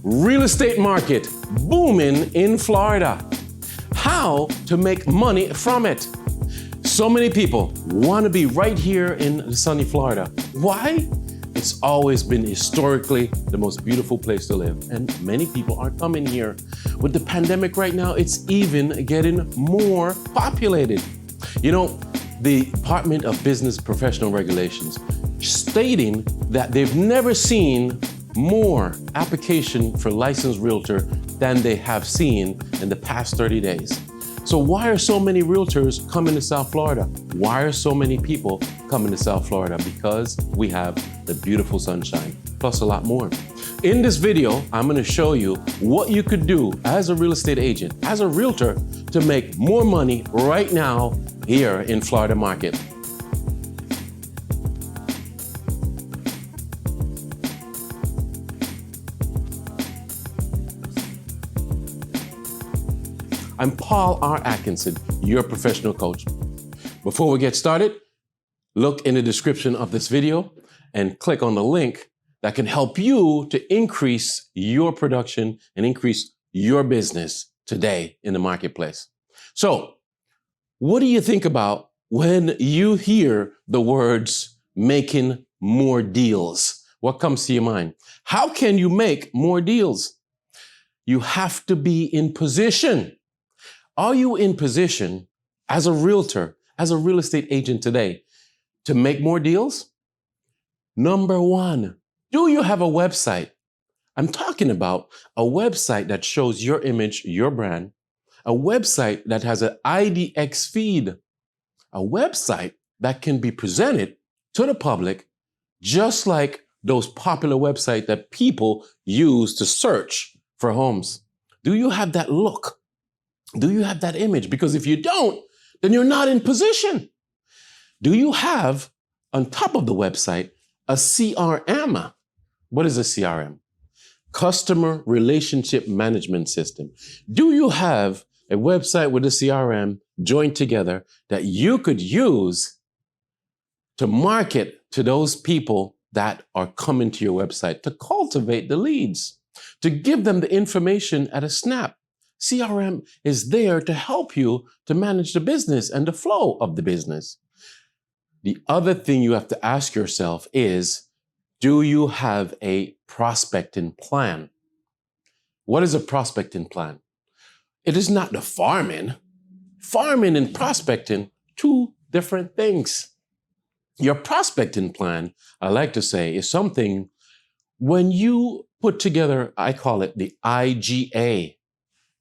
Real estate market booming in Florida. How to make money from it. So many people want to be right here in sunny Florida. Why? It's always been historically the most beautiful place to live, and many people are coming here. With the pandemic right now, it's even getting more populated. You know, the Department of Business Professional Regulations stating that they've never seen more application for licensed realtor than they have seen in the past 30 days. So why are so many realtors coming to South Florida? Why are so many people coming to South Florida? Because we have the beautiful sunshine, plus a lot more. In this video, I'm going to show you what you could do as a real estate agent, as a realtor, to make more money right now here in Florida market. I'm Paul R. Atkinson, your professional coach. Before we get started, look in the description of this video and click on the link that can help you to increase your production and increase your business today in the marketplace. So, what do you think about when you hear the words making more deals? What comes to your mind? How can you make more deals? You have to be in position. Are you in position as a realtor, as a real estate agent today to make more deals? Number one, do you have a website? I'm talking about a website that shows your image, your brand, a website that has an IDX feed, a website that can be presented to the public just like those popular websites that people use to search for homes. Do you have that look? Do you have that image? Because if you don't, then you're not in position. Do you have, on top of the website, a CRM? What is a CRM? Customer Relationship Management System. Do you have a website with a CRM joined together that you could use to market to those people that are coming to your website, to cultivate the leads, to give them the information at a snap? CRM is there to help you to manage the business and the flow of the business. The other thing you have to ask yourself is, do you have a prospecting plan? What is a prospecting plan? It is not the farming. Farming and prospecting, two different things. Your prospecting plan, I like to say, is something when you put together, I call it the IGA.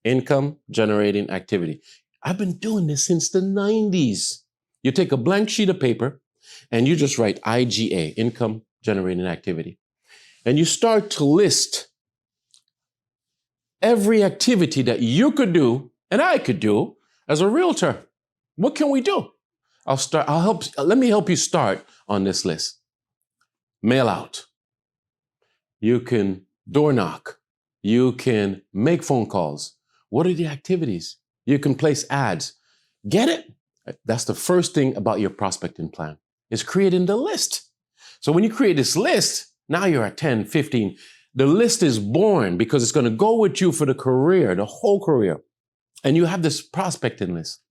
Income generating activity. I've been doing this since the 90s. You take a blank sheet of paper and you just write IGA, income generating activity. And you start to list every activity that you could do and I could do as a realtor. What can we do? Let me help you start on this list. Mail out. You can door knock. You can make phone calls. What are the activities? You can place ads. Get it? That's the first thing about your prospecting plan, is creating the list. So when you create this list, now you're at 10, 15. The list is born because it's going to go with you for the career, the whole career. And you have this prospecting list.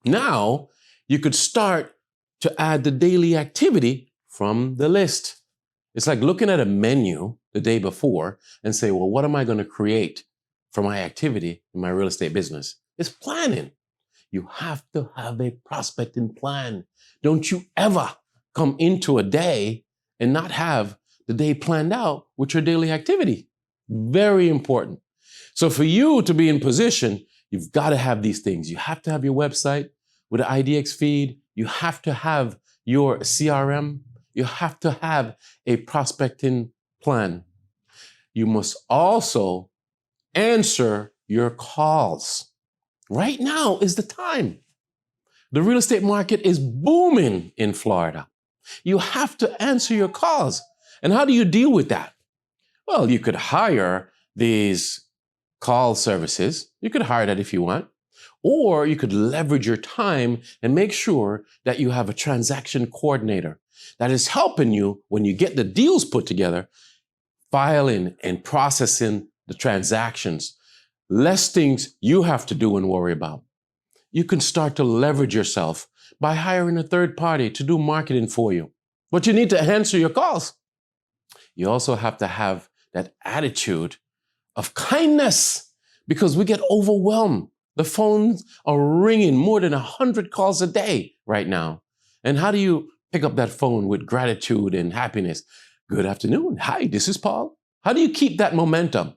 Now you could start to add the daily activity from the list. It's like looking at a menu the day before and say, well, what am I going to create for my activity in my real estate business? It's planning. You have to have a prospecting plan. Don't you ever come into a day and not have the day planned out with your daily activity. Very important. So for you to be in position, you've got to have these things. You have to have your website with an IDX feed. You have to have your CRM. You have to have a prospecting plan. You must also answer your calls. Right now is the time. The real estate market is booming in Florida. You have to answer your calls. And how do you deal with that? Well, you could hire these call services. You could hire that if you want. Or you could leverage your time and make sure that you have a transaction coordinator that is helping you when you get the deals put together, filing and processing the transactions, less things you have to do and worry about. You can start to leverage yourself by hiring a third party to do marketing for you. But you need to answer your calls. You also have to have that attitude of kindness because we get overwhelmed. The phones are ringing more than 100 calls a day right now. And how do you pick up that phone with gratitude and happiness? Good afternoon. Hi, this is Paul. How do you keep that momentum?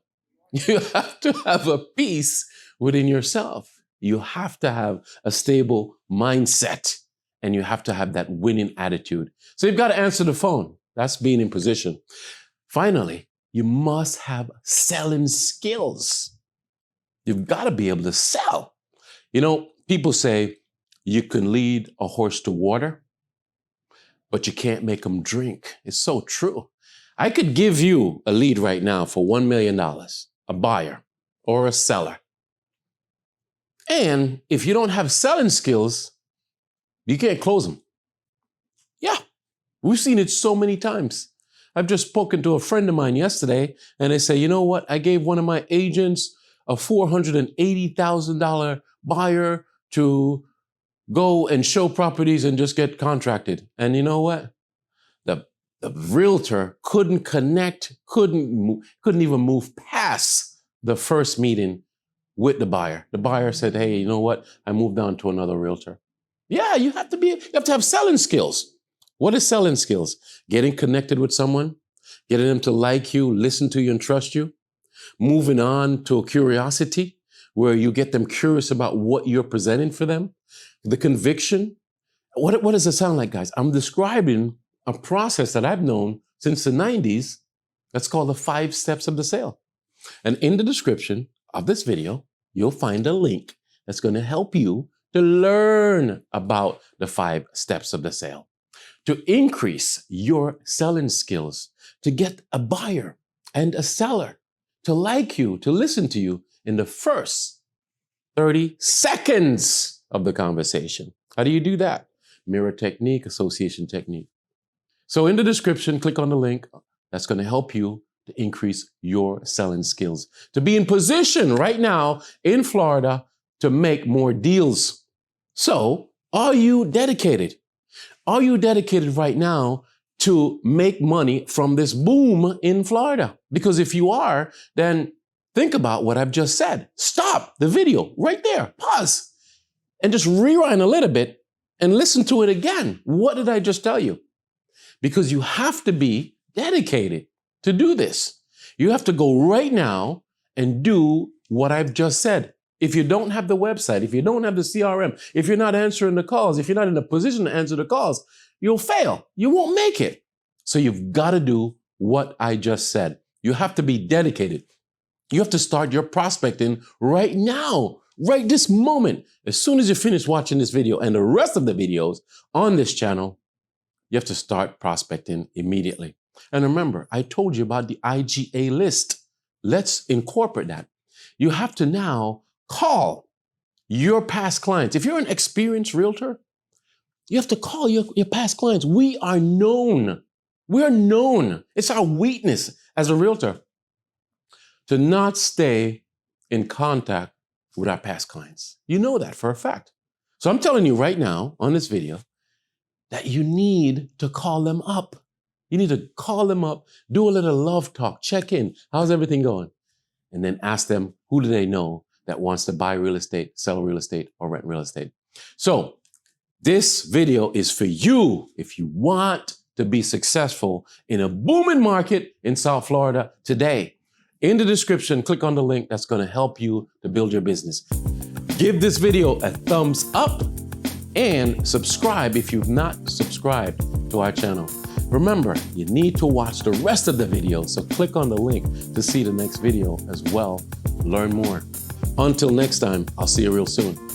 You have to have a peace within yourself. You have to have a stable mindset and you have to have that winning attitude. So you've got to answer the phone. That's being in position. Finally, you must have selling skills. You've got to be able to sell. You know, people say you can lead a horse to water, but you can't make them drink. It's so true. I could give you a lead right now for $1 million, a buyer or a seller. And if you don't have selling skills, you can't close them. Yeah, we've seen it so many times. I've just spoken to a friend of mine yesterday and they say, you know what? I gave one of my agents a $480,000 buyer to go and show properties and just get contracted. And you know what? The realtor couldn't connect, couldn't even move past the first meeting with the buyer. The buyer said, hey, you know what? I moved on to another realtor. Yeah, you have to have selling skills. What is selling skills? Getting connected with someone, getting them to like you, listen to you, and trust you. Moving on to a curiosity where you get them curious about what you're presenting for them. The conviction. What does it sound like, guys? I'm describing a process that I've known since the 90s. That's called the 5 steps of the sale. And in the description of this video, you'll find a link that's going to help you to learn about the 5 steps of the sale, to increase your selling skills, to get a buyer and a seller to like you, to listen to you in the first 30 seconds of the conversation. How do you do that? Mirror technique, association technique. So in the description, click on the link. That's going to help you to increase your selling skills, to be in position right now in Florida to make more deals. So are you dedicated? Are you dedicated right now to make money from this boom in Florida? Because if you are, then think about what I've just said. Stop the video right there, pause, and just rewind a little bit and listen to it again. What did I just tell you? Because you have to be dedicated to do this. You have to go right now and do what I've just said. If you don't have the website, if you don't have the CRM, if you're not answering the calls, if you're not in a position to answer the calls, you'll fail. You won't make it. So you've got to do what I just said. You have to be dedicated. You have to start your prospecting right now, right this moment. As soon as you finish watching this video and the rest of the videos on this channel, you have to start prospecting immediately. And remember, I told you about the IGA list. Let's incorporate that. You have to now call your past clients. If you're an experienced realtor, you have to call your past clients. We are known. We're known. It's our weakness as a realtor to not stay in contact with our past clients. You know that for a fact. So I'm telling you right now on this video that you need to call them up. You need to call them up, do a little love talk, check in. How's everything going? And then ask them, who do they know that wants to buy real estate, sell real estate, or rent real estate? So this video is for you if you want to be successful in a booming market in South Florida today. In the description, click on the link that's going to help you to build your business. Give this video a thumbs up and subscribe if you've not subscribed to our channel. Remember, you need to watch the rest of the video, so click on the link to see the next video as well. Learn more. Until next time, I'll see you real soon.